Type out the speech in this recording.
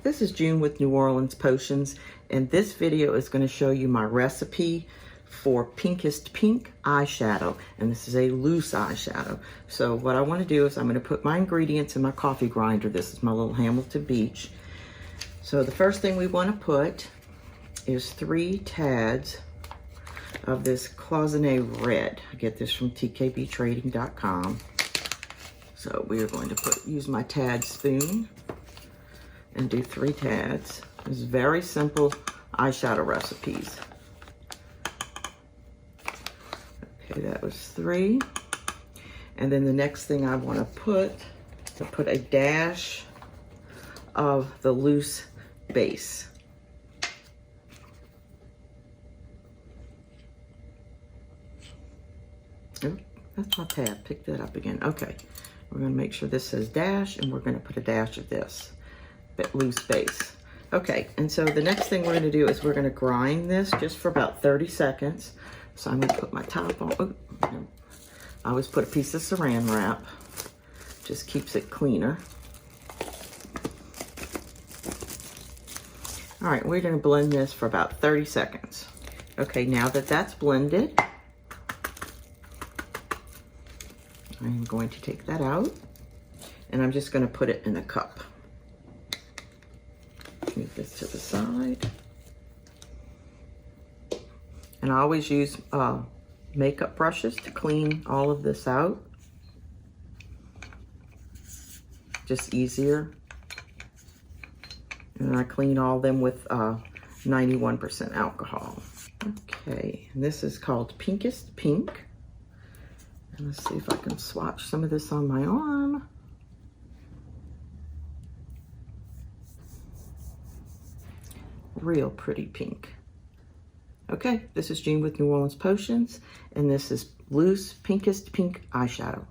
This is June with New Orleans Potions, and this video is going to show you my recipe for Pinkest Pink eyeshadow, and this is a loose eyeshadow. So what I want to do is I'm going to put my ingredients in my coffee grinder. This is my little Hamilton Beach. So the first thing we want to put is 3 tads of this Cloisonné Red. I get this from tkbtrading.com. So we are going to use my tad spoon and do 3 tads. It's very simple eyeshadow recipes. Okay, that was 3. And then the next thing I want to put a dash of the loose base. Oh, that's my tab. Pick that up again. Okay, we're going to make sure this says dash, and we're going to put a dash of this loose base. Okay, and so the next thing we're going to do is we're going to grind this just for about 30 seconds. So I'm going to put my top on. Oh, I always put a piece of saran wrap. Just keeps it cleaner. All right, we're going to blend this for about 30 seconds. Okay, now that that's blended, I'm going to take that out, and I'm just going to put it in a cup. Move this to the side. And I always use makeup brushes to clean all of this out. Just easier. And I clean all of them with 91% alcohol. Okay, and this is called Pinkest Pink. And let's see if I can swatch some of this on my arm. Real pretty pink. Okay, this is June with New Orleans Potions, and this is Loose Pinkest Pink eyeshadow.